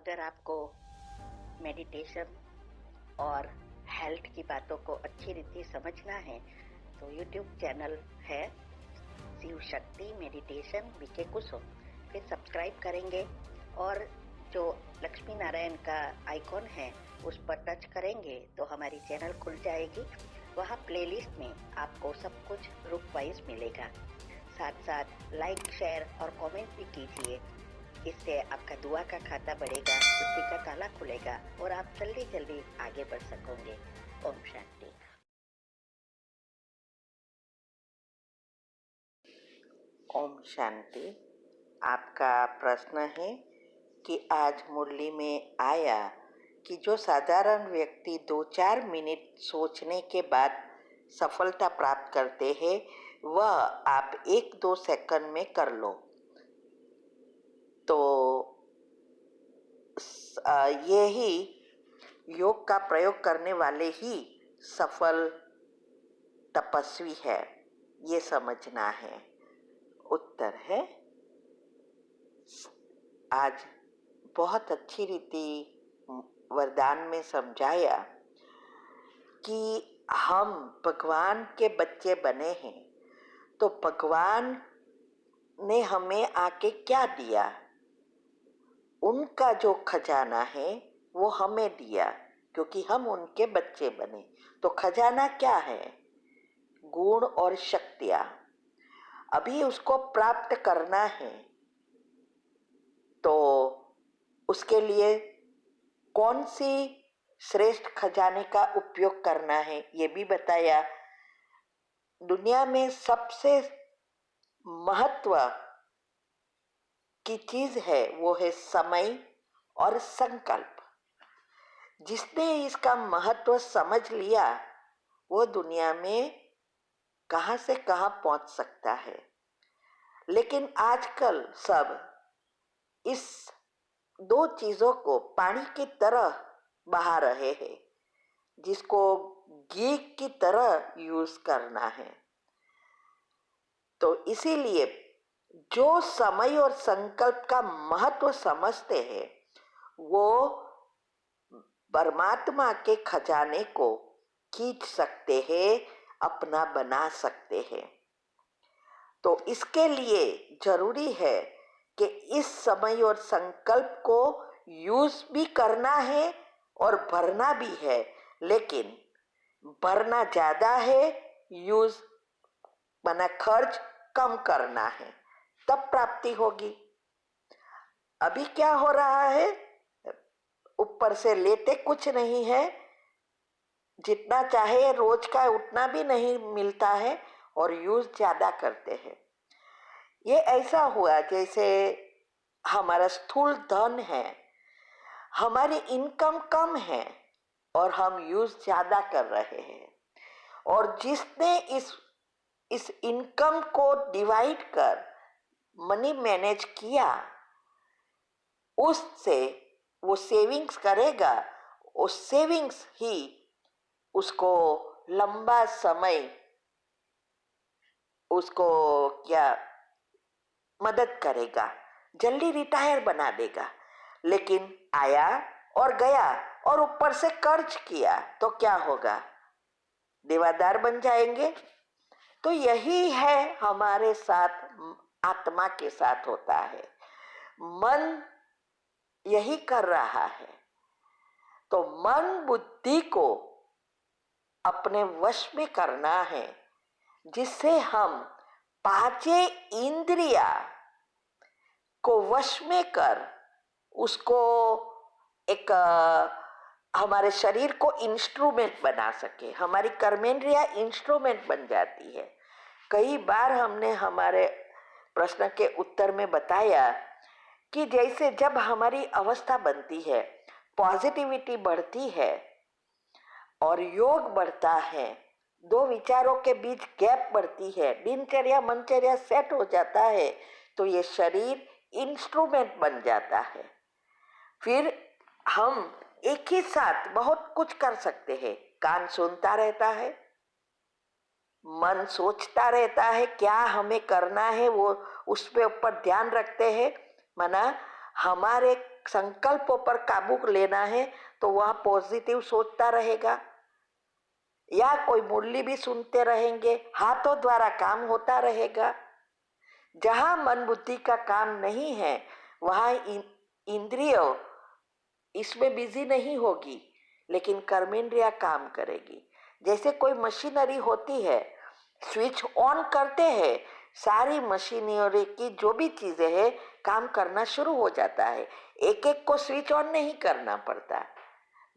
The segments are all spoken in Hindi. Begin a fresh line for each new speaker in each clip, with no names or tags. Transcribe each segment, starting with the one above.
अगर आपको मेडिटेशन और हेल्थ की बातों को अच्छी रीति समझना है तो यूट्यूब चैनल है शिव शक्ति मेडिटेशन बीके कुसुम, फिर सब्सक्राइब करेंगे और जो लक्ष्मी नारायण का आइकॉन है उस पर टच करेंगे तो हमारी चैनल खुल जाएगी। वहाँ प्लेलिस्ट में आपको सब कुछ ग्रुप वाइज मिलेगा। साथ साथ लाइक शेयर और कमेंट भी कीजिए, इससे आपका दुआ का खाता बढ़ेगा, बुद्धि का ताला खुलेगा और आप जल्दी जल्दी आगे बढ़ सकोगे। ओम शांति।
ओम शांति। आपका प्रश्न है कि आज मुरली में आया कि जो साधारण व्यक्ति 2-4 मिनट सोचने के बाद सफलता प्राप्त करते हैं वह आप 1-2 सेकंड में कर लो। तो यही योग का प्रयोग करने वाले ही सफल तपस्वी है, ये समझना है। उत्तर है आज बहुत अच्छी रीति वरदान में समझाया कि हम भगवान के बच्चे बने हैं तो भगवान ने हमें आके क्या दिया, उनका जो खजाना है वो हमें दिया क्योंकि हम उनके बच्चे बने। तो खजाना क्या है? गुण और शक्तियाँ। अभी उसको प्राप्त करना है तो उसके लिए कौन सी श्रेष्ठ खजाने का उपयोग करना है ये भी बताया। दुनिया में सबसे महत्व की चीज है वो है समय और संकल्प। जिसने इसका महत्व समझ लिया वो दुनिया में कहाँ से कहाँ पहुंच सकता है। लेकिन आजकल सब इस 2 चीजों को पानी की तरह बहा रहे हैं, जिसको घी की तरह यूज करना है। तो इसीलिए जो समय और संकल्प का महत्व समझते हैं वो परमात्मा के खजाने को खींच सकते हैं, अपना बना सकते हैं। तो इसके लिए जरूरी है कि इस समय और संकल्प को यूज भी करना है और भरना भी है, लेकिन भरना ज्यादा है, यूज माना खर्च कम करना है, तब प्राप्ति होगी। अभी क्या हो रहा है, ऊपर से लेते कुछ नहीं है, जितना चाहे रोज का उतना भी नहीं मिलता है और यूज ज्यादा करते हैं। ये ऐसा हुआ जैसे हमारा स्थूल धन है, हमारी इनकम कम है और हम यूज ज्यादा कर रहे हैं। और जिसने इस इनकम को डिवाइड कर मनी मैनेज किया, उससे वो सेविंग्स करेगा, वो सेविंग्स ही उसको लंबा समय उसको क्या मदद करेगा, जल्दी रिटायर बना देगा। लेकिन आया और गया और ऊपर से कर्ज किया तो क्या होगा, देवादार बन जाएंगे। तो यही है हमारे साथ, आत्मा के साथ होता है, मन यही कर रहा है। तो मन बुद्धि को अपने वश में करना है, जिससे हम 5 इंद्रिया को वश में कर उसको एक हमारे शरीर को इंस्ट्रूमेंट बना सके। हमारी कर्मेंद्रिया इंस्ट्रूमेंट बन जाती है। कई बार हमने हमारे प्रश्न के उत्तर में बताया कि जैसे जब हमारी अवस्था बनती है, पॉजिटिविटी बढ़ती है और योग बढ़ता है, 2 विचारों के बीच गैप बढ़ती है, दिनचर्या मनचर्या सेट हो जाता है, तो ये शरीर इंस्ट्रूमेंट बन जाता है। फिर हम एक ही साथ बहुत कुछ कर सकते हैं। कान सुनता रहता है, मन सोचता रहता है क्या हमें करना है, वो उस पे ऊपर ध्यान रखते हैं। माना हमारे संकल्पों पर काबू लेना है तो वह पॉजिटिव सोचता रहेगा, या कोई मुरली भी सुनते रहेंगे, हाथों द्वारा काम होता रहेगा। जहां मन बुद्धि का काम नहीं है वहां इंद्रियों इसमें बिजी नहीं होगी, लेकिन कर्मेंद्रिया काम करेगी। जैसे कोई मशीनरी होती है, स्विच ऑन करते हैं, सारी मशीनरी की जो भी चीजें हैं काम करना शुरू हो जाता है, एक एक को स्विच ऑन नहीं करना पड़ता।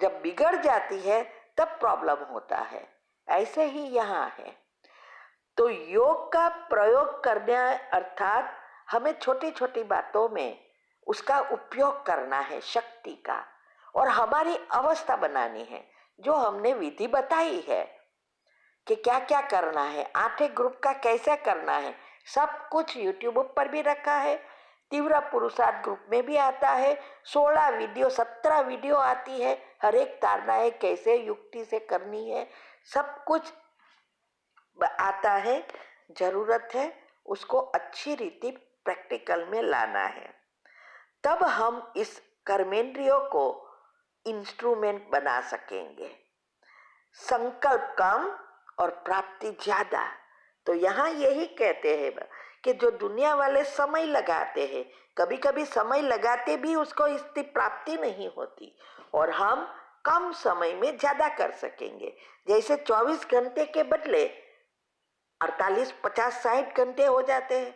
जब बिगड़ जाती है तब प्रॉब्लम होता है। ऐसे ही यहाँ है। तो योग का प्रयोग करने अर्थात हमें छोटी छोटी बातों में उसका उपयोग करना है, शक्ति का, और हमारी अवस्था बनानी है। जो हमने विधि बताई है कि क्या क्या करना है, 8 ग्रुप का कैसे करना है, सब कुछ यूट्यूब पर भी रखा है। तीव्र पुरुषार्थ ग्रुप में भी आता है। 16 वीडियो 17 वीडियो आती है, हर एक धारणाएं कैसे युक्ति से करनी है, सब कुछ आता है। जरूरत है उसको अच्छी रीति प्रैक्टिकल में लाना है, तब हम इस कर्मेंद्रियों को इंस्ट्रूमेंट बना सकेंगे। संकल्प कम और प्राप्ति ज्यादा। तो यहाँ यही कहते हैं कि जो दुनिया वाले समय लगाते हैं, कभी कभी समय लगाते भी उसको इसकी प्राप्ति नहीं होती, और हम कम समय में ज्यादा कर सकेंगे। जैसे 24 घंटे के बदले 48, 50, 60 घंटे हो जाते हैं।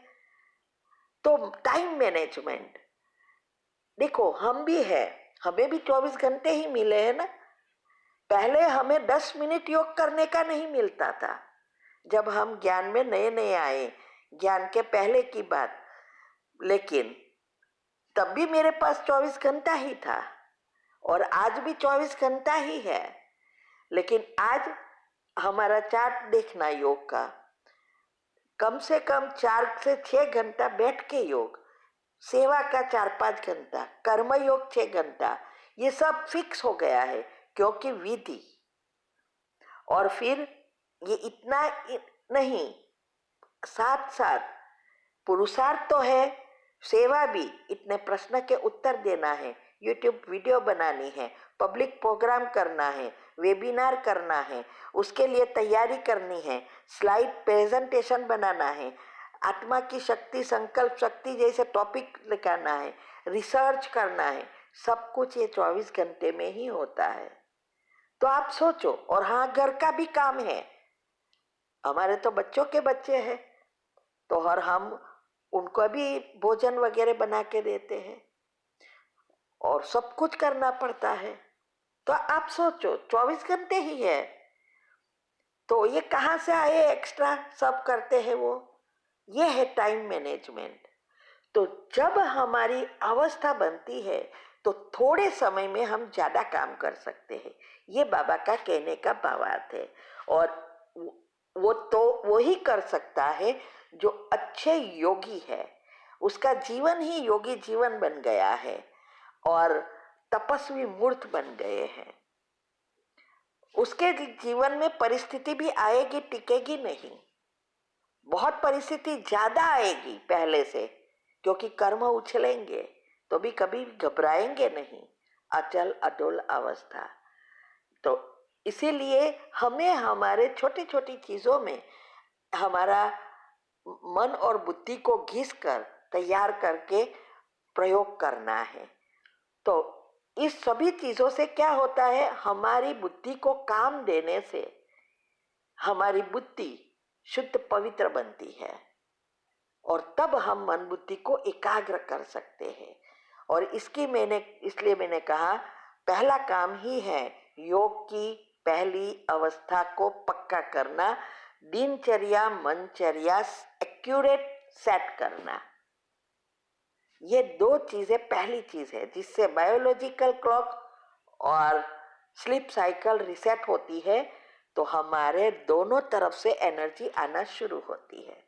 तो टाइम मैनेजमेंट देखो, हम भी है, हमें भी 24 घंटे ही मिले हैं ना। पहले हमें 10 मिनट योग करने का नहीं मिलता था, जब हम ज्ञान में नए नए आए, ज्ञान के पहले की बात। लेकिन तब भी मेरे पास 24 घंटा ही था, और आज भी 24 घंटा ही है। लेकिन आज हमारा चार्ट देखना योग का, कम से कम 4 से 6 घंटा बैठ के योग, सेवा का 4-5 घंटा, कर्म योग 6 घंटा, ये सब फिक्स हो गया है, क्योंकि विधि। और फिर ये इतना नहीं, साथ साथ पुरुषार्थ तो है, सेवा भी, इतने प्रश्न के उत्तर देना है, यूट्यूब वीडियो बनानी है, पब्लिक प्रोग्राम करना है, वेबिनार करना है, उसके लिए तैयारी करनी है, स्लाइड प्रेजेंटेशन बनाना है, आत्मा की शक्ति, संकल्प शक्ति जैसे टॉपिक लिखाना है, रिसर्च करना है, सब कुछ ये 24 घंटे में ही होता है। तो आप सोचो। और हाँ, घर का भी काम है, हमारे तो बच्चों के बच्चे हैं, तो और हम उनको भी भोजन वगैरह बना के देते हैं, और सब कुछ करना पड़ता है। तो आप सोचो, 24 घंटे ही है, तो ये कहाँ से आए एक्स्ट्रा, सब करते हैं वो। ये है टाइम मैनेजमेंट। तो जब हमारी अवस्था बनती है तो थोड़े समय में हम ज्यादा काम कर सकते हैं, ये बाबा का कहने का भावार्थ है। और वो तो वो ही कर सकता है जो अच्छे योगी है, उसका जीवन ही योगी जीवन बन गया है, और तपस्वी मूर्त बन गए हैं। उसके जीवन में परिस्थिति भी आएगी, टिकेगी नहीं, बहुत परिस्थिति ज्यादा आएगी पहले से, क्योंकि कर्म उछलेंगे, तो भी कभी घबराएंगे नहीं, अचल अडोल अवस्था। तो इसीलिए हमें हमारे छोटी छोटी चीजों में हमारा मन और बुद्धि को घिस कर तैयार करके प्रयोग करना है। तो इस सभी चीजों से क्या होता है, हमारी बुद्धि को काम देने से हमारी बुद्धि शुद्ध पवित्र बनती है, और तब हम मन बुद्धि को एकाग्र कर सकते हैं। और इसलिए मैंने कहा, पहला काम ही है योग की पहली अवस्था को पक्का करना, दिनचर्या मनचर्या एक्यूरेट सेट करना। ये 2 चीजें पहली चीज है, जिससे बायोलॉजिकल क्लॉक और स्लीप साइकिल रिसेट होती है, तो हमारे दोनों तरफ से एनर्जी आना शुरू होती है।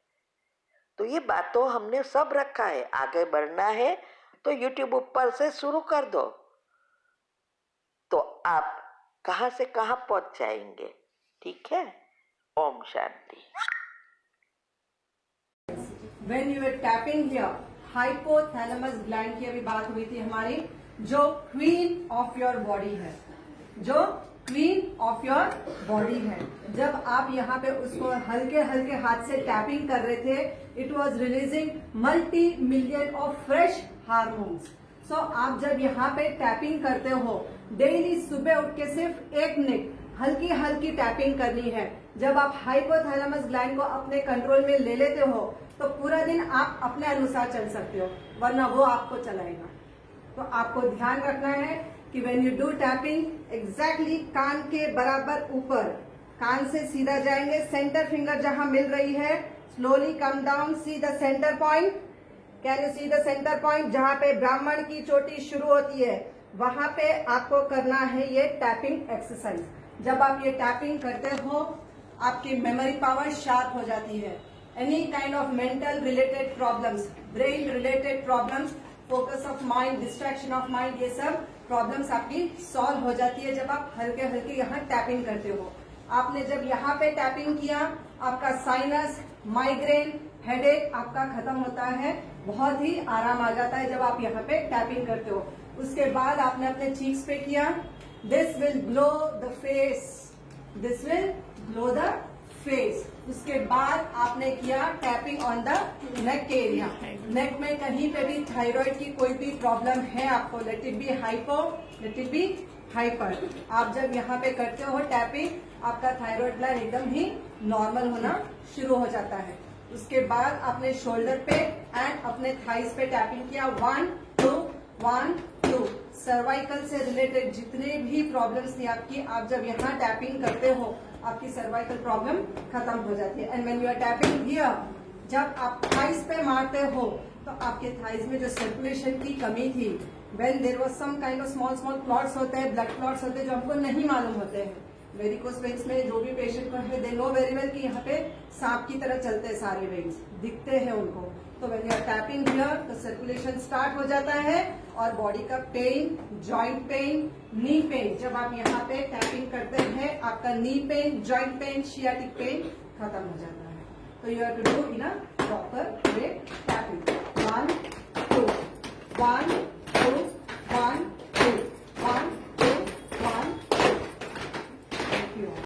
तो ये बातों हमने सब रखा है, आगे बढ़ना है तो यूट्यूब ऊपर से शुरू कर दो, तो आप कहां से कहां पहुंच जाएंगे। ठीक है, Om Shanti.
When you are tapping here, hypothalamus gland की अभी बात हुई थी हमारी, जो क्वीन ऑफ योर बॉडी है, जो क्वीन ऑफ योर बॉडी है। जब आप यहाँ पे उसको हल्के हल्के हाथ से टैपिंग कर रहे थे, it was releasing multi million of fresh hormones. So आप जब यहाँ पे टैपिंग करते हो, डेली सुबह उठ के सिर्फ 1 मिनट हल्की हल्की टैपिंग करनी है। जब आप हाइपोथैलेमस ग्लैंड को अपने कंट्रोल में ले लेते हो तो पूरा दिन आप अपने अनुसार चल सकते हो, वरना वो आपको चलाएगा। तो आपको ध्यान रखना है कि when you do tapping, exactly कान के बराबर ऊपर, कान से सीधा जाएंगे, सेंटर फिंगर जहां मिल रही है, slowly come down, see the centre point. Can you see the centre point? जहां पे ब्राह्मण की चोटी शुरू होती है, वहां पे आपको करना है ये टैपिंग एक्सरसाइज। जब आप ये टैपिंग करते हो, आपकी मेमोरी पावर शार्प हो जाती है। Any kind of mental related problems, brain related problems, focus of mind, distraction of mind, ये सब प्रॉब्लम्स आपकी सॉल्व हो जाती है जब आप हल्के हल्के यहाँ टैपिंग करते हो। आपने जब यहाँ पे टैपिंग किया, आपका साइनस, माइग्रेन, हेडेक आपका खत्म होता है, बहुत ही आराम आ जाता है जब आप यहाँ पे टैपिंग करते हो। उसके बाद आपने अपने चीक्स पे किया, this will glow the face, this will glow the face. उसके बाद आपने किया tapping on the neck area. Neck में कहीं पे भी थायराइड की कोई भी प्रॉब्लम है आपको, let it be hypo, let it be hyper, आप जब यहाँ पे करते हो टैपिंग, आपका थायराइड ग्लैंड एकदम ही नॉर्मल होना शुरू हो जाता है। उसके बाद आपने शोल्डर पे एंड अपने थाइस पे टैपिंग किया, 1 2 1 2। सर्वाइकल से रिलेटेड जितने भी प्रॉब्लम्स थी आपकी, आप जब यहाँ टैपिंग करते हो, आपकी सर्वाइकल प्रॉब्लम खत्म हो जाती है। And when you are tapping here, जब आप थाइस पे मारते हो तो आपके थाइस में जो सर्कुलेशन की कमी थी, when there was some kind of small small clots होते हैं, ब्लड क्लॉट्स होते हैं जो हमको नहीं मालूम होते हैं। वेरिकोस वेन्स में जो भी पेशेंट को है, दे नो वेरी वेल कि यहाँ पे सांप की तरह चलते हैं सारे वेन्स, दिखते हैं उनको। तो when you are tapping here, तो सर्कुलेशन स्टार्ट हो जाता है और बॉडी का pain, joint pain, knee pain, जब आप यहाँ पे टैपिंग करते हैं, आपका knee pain, joint pain, sciatic pain खत्म हो जाता है। तो you have to do in a proper way tapping. 1 2 1